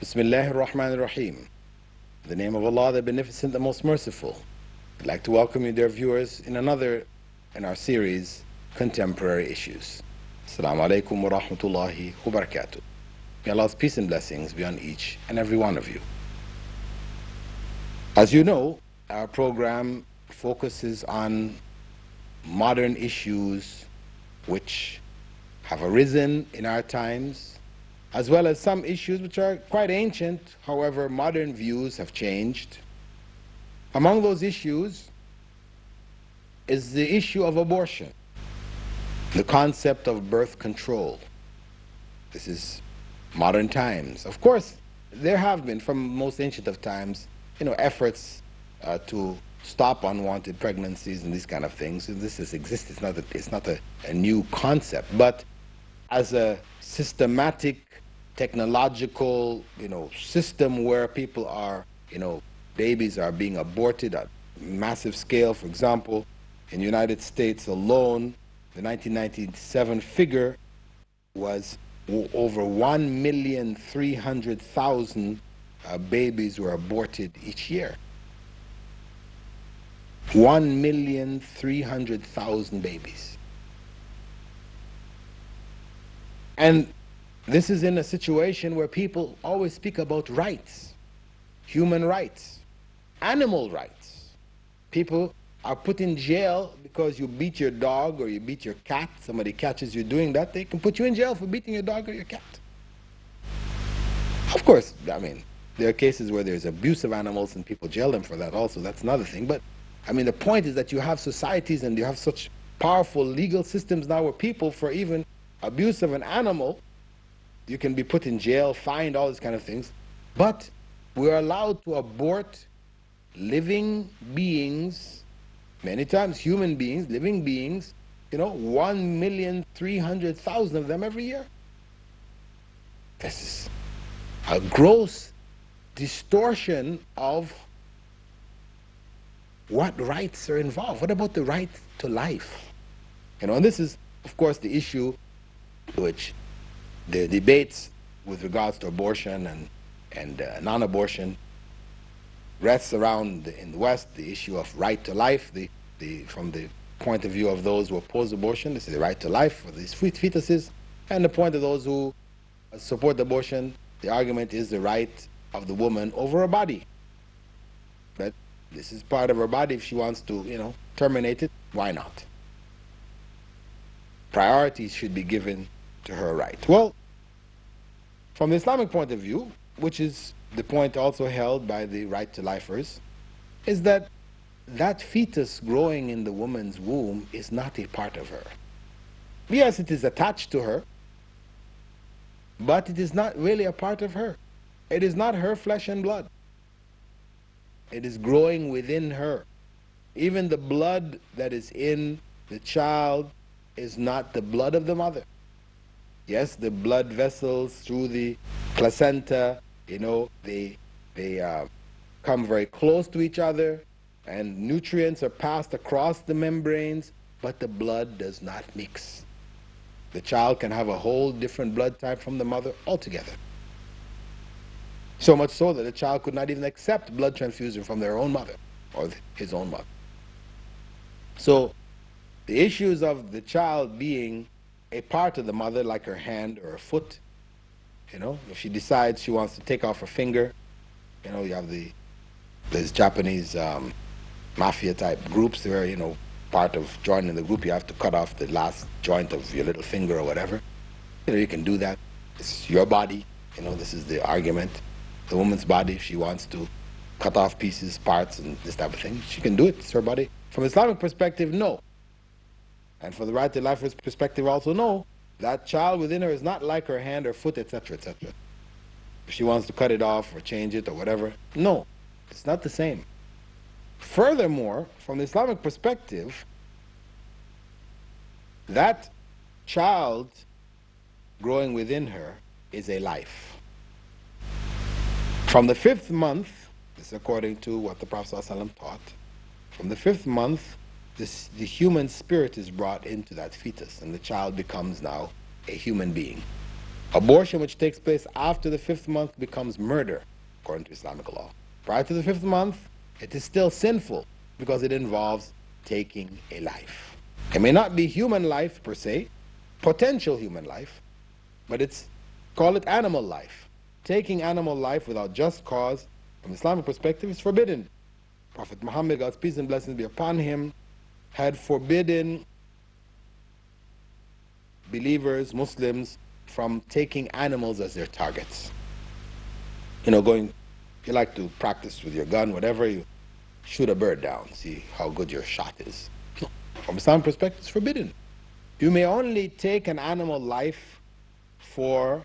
Bismillahir Rahmanir Rahim. In the name of Allah, the Beneficent, the Most Merciful. I'd like to welcome you, dear viewers, in our series, Contemporary Issues. Assalamu alaikum wa rahmatullahi wa barakatuh. May Allah's peace and blessings be on each and every one of you. As you know, our program focuses on modern issues which have arisen in our times, as well as some issues which are quite ancient. However, modern views have changed. Among those issues is the issue of abortion, the concept of birth control. This is modern times. Of course, there have been, from most ancient of times, efforts to stop unwanted pregnancies and these kind of things. And this has existed. It's not a new concept, but as a systematic technological, system where people are, babies are being aborted at massive scale. For example, in the United States alone, the 1997 figure was over 1,300,000 babies were aborted each year. 1,300,000 babies. And this is in a situation where people always speak about rights, human rights, animal rights. People are put in jail because you beat your dog or you beat your cat. Somebody catches you doing that, they can put you in jail for beating your dog or your cat. Of course, there are cases where there's abuse of animals and people jail them for that also. That's another thing. But the point is that you have societies and you have such powerful legal systems now where people, for even abuse of an animal, you can be put in jail, fined, all these kind of things. But we're allowed to abort living beings, many times human beings, living beings, 1,300,000 of them every year. This is a gross distortion of what rights are involved. What about the right to life? And this is, of course, the issue which the debates with regards to abortion and non-abortion rests around in the West, the issue of right to life. From the point of view of those who oppose abortion, this is the right to life for these fetuses. And the point of those who support abortion, the argument is the right of the woman over her body. That this is part of her body. If she wants to, terminate it, why not? Priority should be given to her right. Well, from the Islamic point of view, which is the point also held by the right to lifers, is that that fetus growing in the woman's womb is not a part of her. Yes, it is attached to her, but it is not really a part of her. It is not her flesh and blood. It is growing within her. Even the blood that is in the child is not the blood of the mother. Yes, the blood vessels through the placenta, they come very close to each other, and nutrients are passed across the membranes, but the blood does not mix. The child can have a whole different blood type from the mother altogether. So much so that the child could not even accept blood transfusion from their own mother or his own mother. So the issues of the child being a part of the mother, like her hand or her foot, if she decides she wants to take off her finger, you have these Japanese mafia type groups where, part of joining the group, you have to cut off the last joint of your little finger or whatever. You can do that. It's your body. This is the argument. The woman's body, if she wants to cut off pieces, parts, and this type of thing, she can do it. It's her body. From Islamic perspective, no. And from the right to life perspective, also no. That child within her is not like her hand or foot, etc., etc. If she wants to cut it off or change it or whatever, no. It's not the same. Furthermore, from the Islamic perspective, that child growing within her is a life. From the 5th month, this is according to what the Prophet ﷺ taught, from the 5th month, the human spirit is brought into that fetus, and the child becomes now a human being. Abortion which takes place after the fifth month becomes murder, according to Islamic law. Prior to the fifth month, it is still sinful because it involves taking a life. It may not be human life per se, potential human life, but call it animal life. Taking animal life without just cause, from Islamic perspective, is forbidden. Prophet Muhammad, God's peace and blessings be upon him, had forbidden believers, Muslims, from taking animals as their targets. You like to practice with your gun, whatever, you shoot a bird down, see how good your shot is. No. From Islamic perspective, it's forbidden. You may only take an animal life for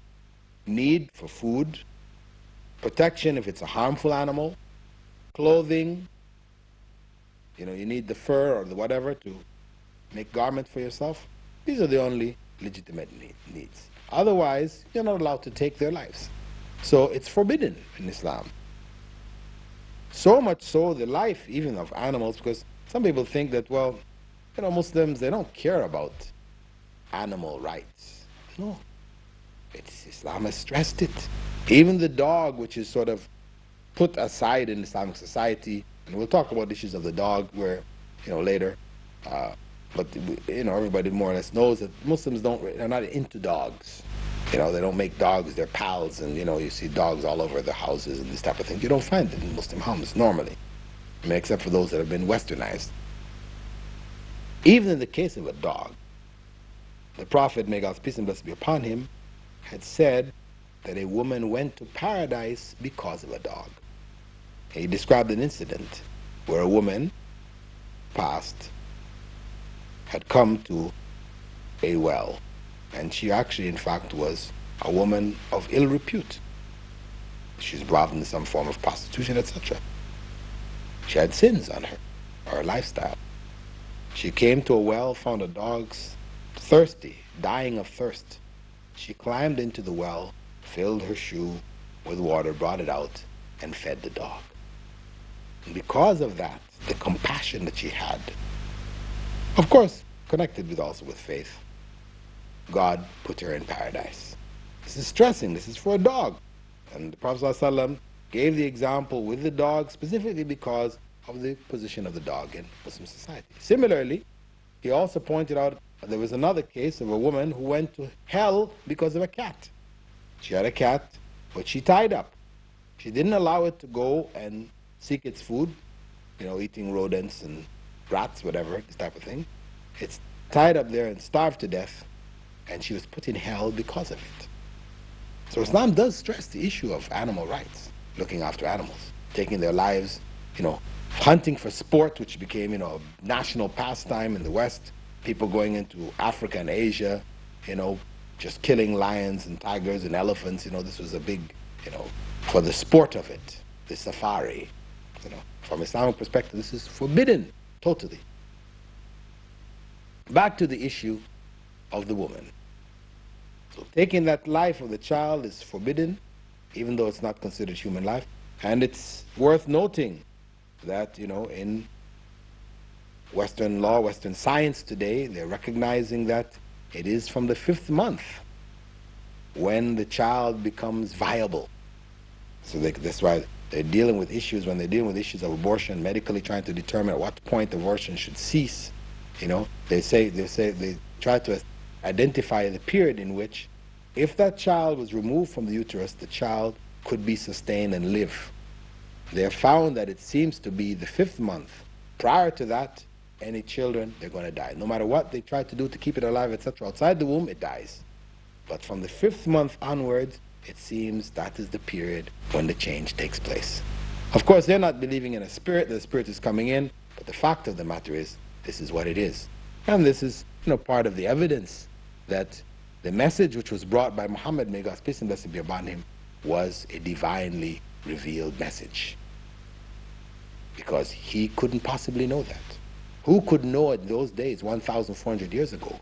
need, for food, protection if it's a harmful animal, clothing, you need the fur or the whatever to make garment for yourself. These are the only legitimate needs. Otherwise, you're not allowed to take their lives. So it's forbidden in Islam. So much so, the life even of animals, because some people think that, well, Muslims, they don't care about animal rights. No. Islam has stressed it. Even the dog, which is sort of put aside in Islamic society, and we'll talk about issues of the dog where, later, but everybody more or less knows that Muslims they're not into dogs. They don't make dogs their pals, and you see dogs all over the houses and this type of thing. You don't find it in Muslim homes normally, except for those that have been westernized. Even in the case of a dog, the Prophet, may God's peace and blessings be upon him, had said that a woman went to paradise because of a dog. He described an incident where a woman had come to a well, and she actually, in fact, was a woman of ill repute. She's involved in some form of prostitution, etc. She had sins on her lifestyle. She came to a well, found a dog thirsty, dying of thirst. She climbed into the well, filled her shoe with water, brought it out, and fed the dog. And because of that, the compassion that she had, of course, connected also with faith, God put her in paradise. This is stressing. This is for a dog. And the Prophet ﷺ gave the example with the dog specifically because of the position of the dog in Muslim society. Similarly, he also pointed out there was another case of a woman who went to hell because of a cat. She had a cat, but she tied up. She didn't allow it to go and seek its food, eating rodents and rats, whatever, this type of thing. It's tied up there and starved to death, and she was put in hell because of it. So Islam does stress the issue of animal rights, looking after animals, taking their lives, hunting for sport, which became, a national pastime in the West, people going into Africa and Asia, just killing lions and tigers and elephants, this was a big, for the sport of it, the safari, From Islamic perspective, this is forbidden, totally. Back to the issue of the woman. So taking that life of the child is forbidden, even though it's not considered human life. And it's worth noting that, in Western law, Western science today, they're recognizing that it is from the fifth month when the child becomes viable. So that's why they're dealing with issues, when they're dealing with issues of abortion, medically trying to determine at what point abortion should cease. They try to identify the period in which, if that child was removed from the uterus, the child could be sustained and live. They have found that it seems to be the fifth month. Prior to that, any children, they're going to die. No matter what they try to do to keep it alive, etc., outside the womb, it dies. But from the fifth month onwards, it seems that is the period when the change takes place. Of course, they're not believing in a spirit, the spirit is coming in, but the fact of the matter is, this is what it is. And this is, part of the evidence that the message which was brought by Muhammad, may God's peace and blessing be upon him, was a divinely revealed message. Because he couldn't possibly know that. Who could know in those days, 1,400 years ago,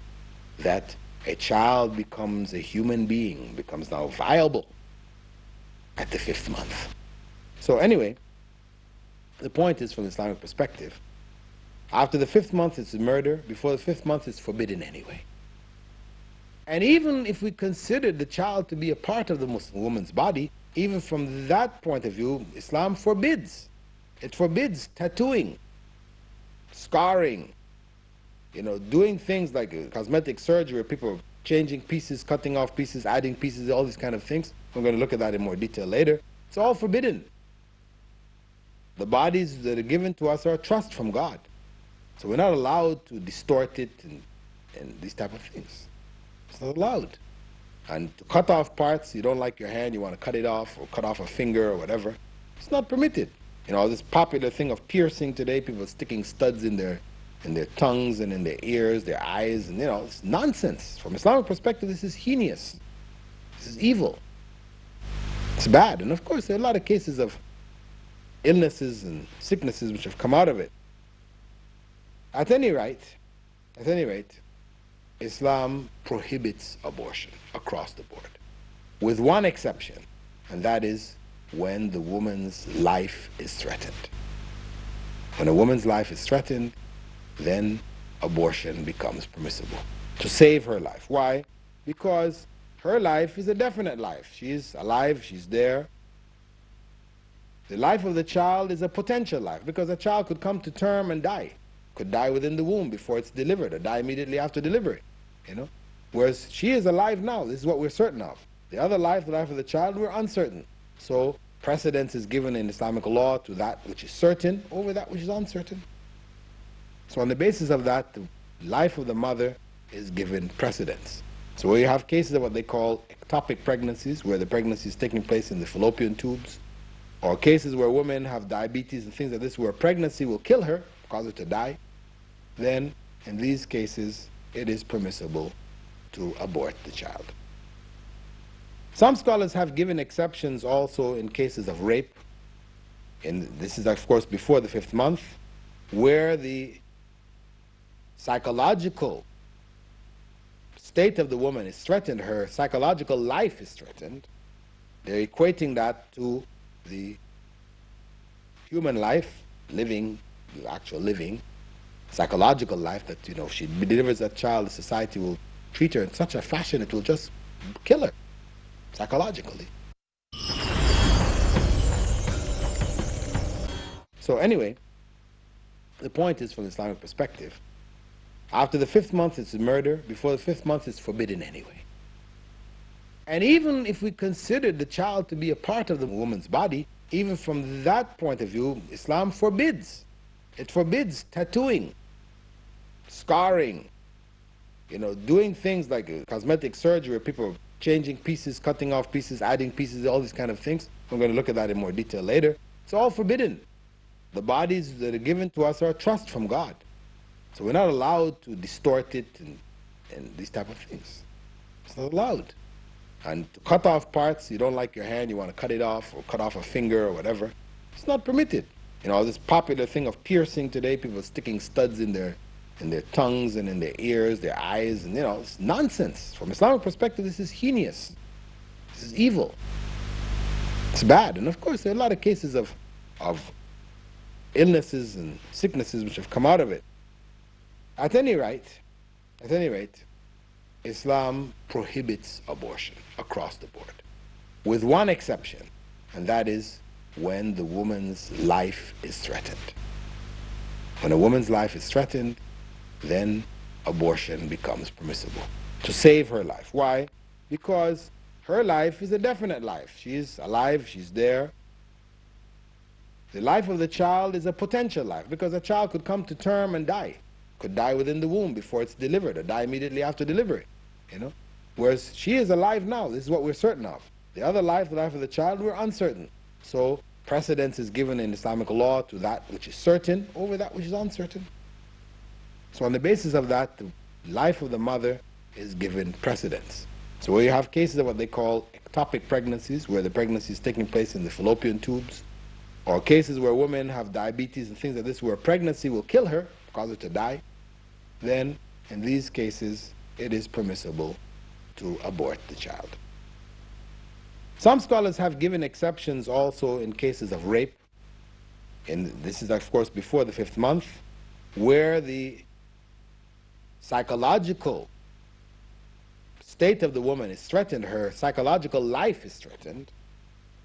that a child becomes a human being, becomes now viable at the fifth month? So anyway, the point is, from the Islamic perspective, after the fifth month it's murder, before the fifth month it's forbidden anyway. And even if we consider the child to be a part of the Muslim woman's body, even from that point of view, Islam forbids. It forbids tattooing, scarring, doing things like cosmetic surgery, where people are changing pieces, cutting off pieces, adding pieces, all these kind of things. We're going to look at that in more detail later. It's all forbidden. The bodies that are given to us are a trust from God. So we're not allowed to distort it and these type of things. It's not allowed. And to cut off parts, you don't like your hand, you want to cut it off, or cut off a finger or whatever, it's not permitted. This popular thing of piercing today, people sticking studs in their tongues and in their ears, their eyes, and it's nonsense. From Islamic perspective, this is heinous. This is evil. It's bad. And of course, there are a lot of cases of illnesses and sicknesses which have come out of it. At any rate, Islam prohibits abortion across the board, with one exception, and that is when the woman's life is threatened. When a woman's life is threatened, then abortion becomes permissible to save her life. Why? Because her life is a definite life. She's alive, she's there. The life of the child is a potential life, because a child could come to term and die. Could die within the womb before it's delivered, or die immediately after delivery. Whereas she is alive now. This is what we're certain of. The other life, the life of the child, we're uncertain. So precedence is given in Islamic law to that which is certain over that which is uncertain. So on the basis of that, the life of the mother is given precedence. So where you have cases of what they call ectopic pregnancies, where the pregnancy is taking place in the fallopian tubes, or cases where women have diabetes and things like this, where pregnancy will kill her, cause her to die, then in these cases it is permissible to abort the child. Some scholars have given exceptions also in cases of rape, and this is of course before the 5th month, where the psychological state of the woman is threatened, her psychological life is threatened. They're equating that to the human life, living, the actual living, psychological life, that if she delivers that child, the society will treat her in such a fashion it will just kill her psychologically. So anyway, the point is, from the Islamic perspective, after the 5th month it's murder, before the 5th month it's forbidden anyway. And even if we consider the child to be a part of the woman's body, even from that point of view, Islam forbids. It forbids tattooing, scarring, doing things like cosmetic surgery, where people are changing pieces, cutting off pieces, adding pieces, all these kind of things. We're going to look at that in more detail later. It's all forbidden. The bodies that are given to us are a trust from God. So we're not allowed to distort it and these type of things. It's not allowed. And to cut off parts, you don't like your hand, you want to cut it off, or cut off a finger or whatever, it's not permitted. This popular thing of piercing today, people sticking studs in their tongues and in their ears, their eyes, and it's nonsense. From Islamic perspective, this is heinous. This is evil. It's bad. And of course, there are a lot of cases of illnesses and sicknesses which have come out of it. At any rate, Islam prohibits abortion across the board, with one exception, and that is when the woman's life is threatened. When a woman's life is threatened, then abortion becomes permissible to save her life. Why? Because her life is a definite life. She's alive, she's there. The life of the child is a potential life, because a child could come to term and die. Could die within the womb before it's delivered, or die immediately after delivery. Whereas she is alive now. This is what we're certain of. The other life, the life of the child, we're uncertain. So precedence is given in Islamic law to that which is certain over that which is uncertain. So on the basis of that, the life of the mother is given precedence. So where you have cases of what they call ectopic pregnancies, where the pregnancy is taking place in the fallopian tubes, or cases where women have diabetes and things like this, where pregnancy will kill her, cause her to die, then in these cases it is permissible to abort the child. Some scholars have given exceptions also in cases of rape, and this is of course before the 5th month, where the psychological state of the woman is threatened, her psychological life is threatened,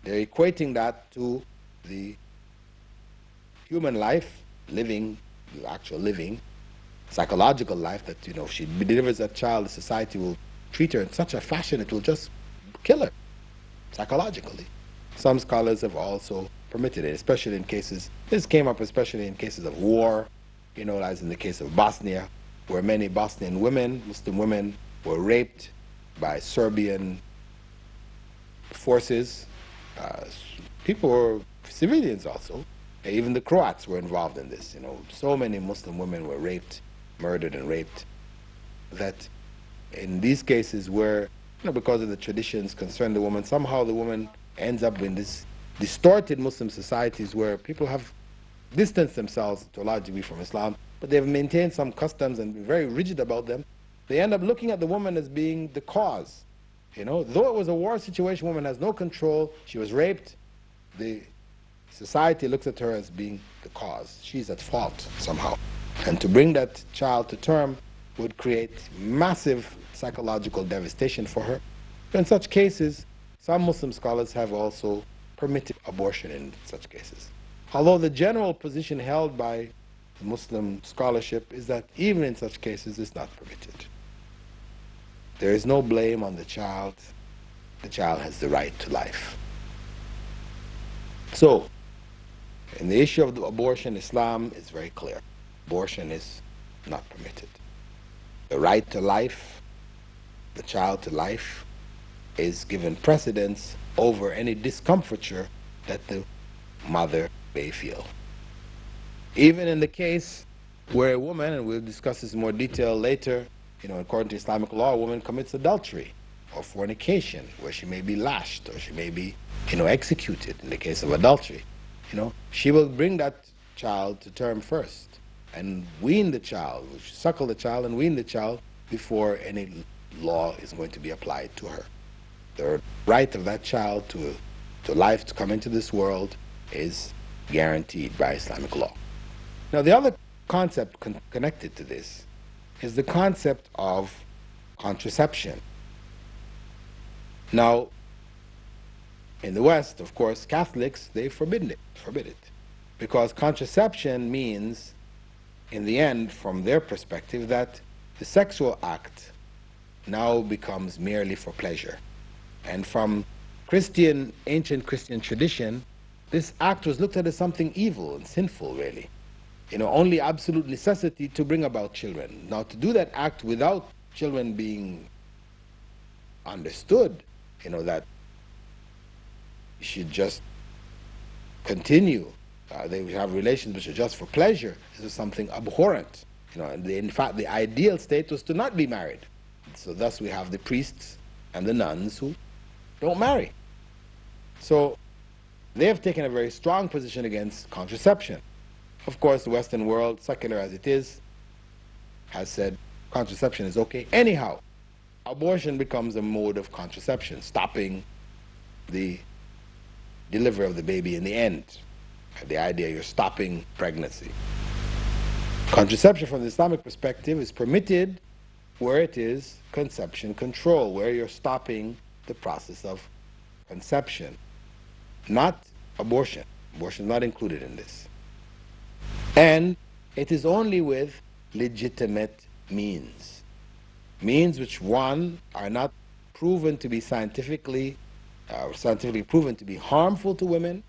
they're equating that to the human life, living, the actual living, psychological life, that, if she delivers that child, the society will treat her in such a fashion it will just kill her psychologically. Some scholars have also permitted it, especially in cases, this came up especially in cases of war, as in the case of Bosnia, where many Bosnian women, Muslim women, were raped by Serbian forces. People were civilians also. Even the Croats were involved in this. So many Muslim women were raped, murdered and raped, that in these cases where, because of the traditions concerning the woman, somehow the woman ends up in this distorted Muslim societies where people have distanced themselves to a large degree from Islam, but they've maintained some customs and been very rigid about them. They end up looking at the woman as being the cause. Though it was a war situation, woman has no control, she was raped, the society looks at her as being the cause. She's at fault somehow. And to bring that child to term would create massive psychological devastation for her. In such cases, some Muslim scholars have also permitted abortion in such cases. Although the general position held by Muslim scholarship is that even in such cases it's not permitted. There is no blame on the child. The child has the right to life. So, in the issue of the abortion, Islam is very clear. Abortion is not permitted. The right to life, the child to life, is given precedence over any discomfiture that the mother may feel. Even in the case where a woman, and we'll discuss this in more detail later, according to Islamic law, a woman commits adultery or fornication, where she may be lashed or she may be, executed in the case of adultery. She will bring that child to term first and wean the child, suckle the child and wean the child before any law is going to be applied to her. The right of that child to life, to come into this world, is guaranteed by Islamic law. Now, the other concept connected to this is the concept of contraception. Now, in the West, of course, Catholics, they forbid it. Because contraception means, in the end, from their perspective, that the sexual act now becomes merely for pleasure. And from ancient Christian tradition, this act was looked at as something evil and sinful, really. Only absolute necessity to bring about children. Now, to do that act without children being understood, that you should just continue, they would have relations which are just for pleasure, this is something abhorrent. And in fact, the ideal state was to not be married. So thus we have the priests and the nuns who don't marry. So they have taken a very strong position against contraception. Of course, the Western world, secular as it is, has said contraception is okay. Anyhow, abortion becomes a mode of contraception, stopping the delivery of the baby in the end. The idea you're stopping pregnancy. Contraception from the Islamic perspective is permitted where it is conception control, where you're stopping the process of conception, not abortion. Abortion is not included in this. And it is only with legitimate means. Means which, one, are not proven to be scientifically proven to be harmful to women.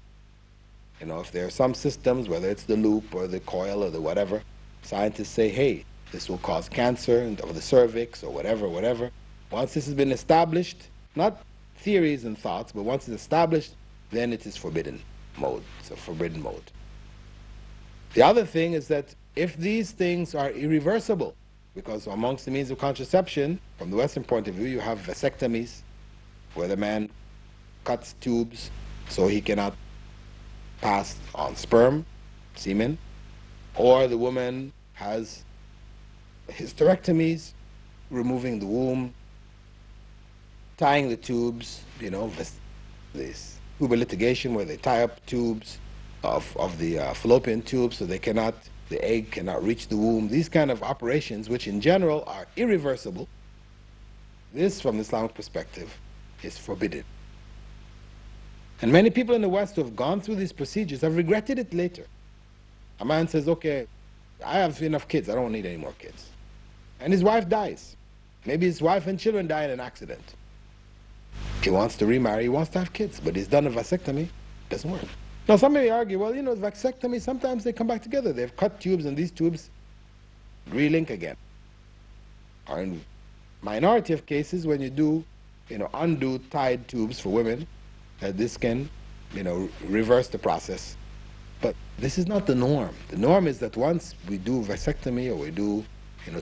If there are some systems, whether it's the loop or the coil or the whatever, scientists say, hey, this will cause cancer of the cervix or whatever. Once this has been established, not theories and thoughts, but once it's established, then it is forbidden mode. It's a forbidden mode. The other thing is that if these things are irreversible, because amongst the means of contraception, from the Western point of view, you have vasectomies, where the man cuts tubes so he cannot pass on sperm, semen, or the woman has hysterectomies, removing the womb, tying the tubes, this Uber litigation where they tie up tubes of the fallopian tube so the egg cannot reach the womb. These kind of operations, which in general are irreversible, This, from the Islamic perspective, is forbidden. And many people in the West who have gone through these procedures have regretted it later. A man says, okay, I have enough kids, I don't need any more kids. And his wife dies. Maybe his wife and children die in an accident. He wants to remarry, he wants to have kids, but he's done a vasectomy, it doesn't work. Now, some may argue, well, vasectomy, sometimes they come back together. They've cut tubes and these tubes relink again. Or in minority of cases, when you do, undo tied tubes for women, this can, reverse the process. But this is not the norm. The norm is that once we do vasectomy or we do,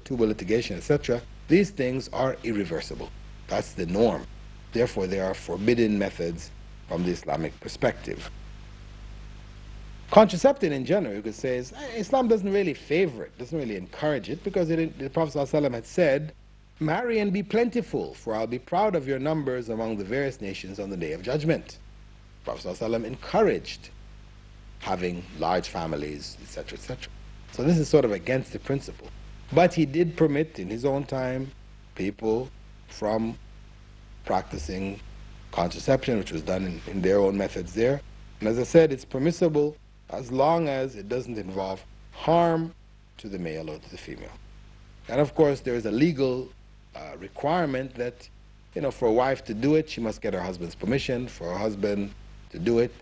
tubal litigation, etc., these things are irreversible. That's the norm. Therefore, they are forbidden methods from the Islamic perspective. Contraception in general, you could say, Islam doesn't really favor it, doesn't really encourage it, because the Prophet ﷺ had said, marry and be plentiful, for I'll be proud of your numbers among the various nations on the day of judgment. The Prophet ﷺ encouraged having large families, etc., etc. So this is sort of against the principle. But he did permit, in his own time, people from practicing contraception, which was done in their own methods there. And as I said, it's permissible as long as it doesn't involve harm to the male or to the female. And of course, there is a legal requirement that, for a wife to do it, she must get her husband's permission. For her husband to do it,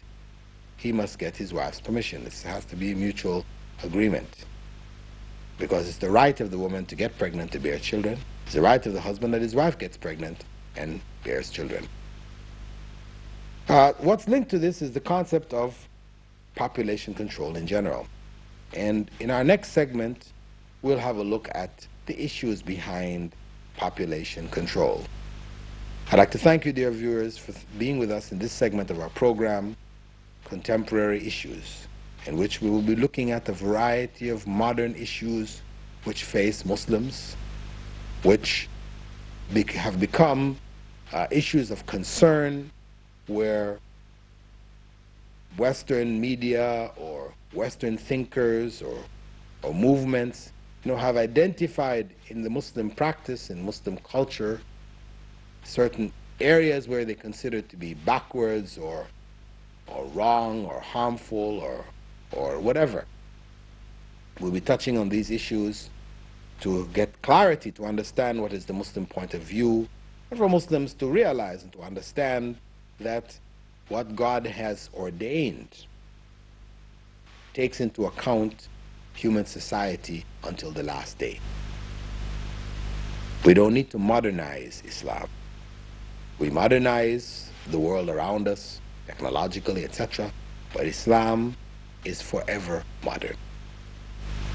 he must get his wife's permission. This has to be a mutual agreement, because it's the right of the woman to get pregnant, to bear children. It's the right of the husband that his wife gets pregnant and bears children. What's linked to this is the concept of population control in general. And in our next segment, we'll have a look at the issues behind population control. I'd like to thank you, dear viewers, for being with us in this segment of our program, Contemporary Issues, in which we will be looking at a variety of modern issues which face Muslims, which have become issues of concern, where Western media or Western thinkers or movements have identified in the Muslim practice, in Muslim culture, certain areas where they consider to be backwards or wrong or harmful or whatever. We'll be touching on these issues to get clarity, to understand what is the Muslim point of view, and for Muslims to realize and to understand that what God has ordained takes into account human society until the last day. We don't need to modernize Islam. We modernize the world around us, technologically, etc., but Islam is forever modern.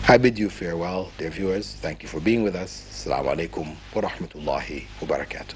I bid you farewell, dear viewers. Thank you for being with us. Assalamu alaikum wa rahmatullahi wa barakatuh.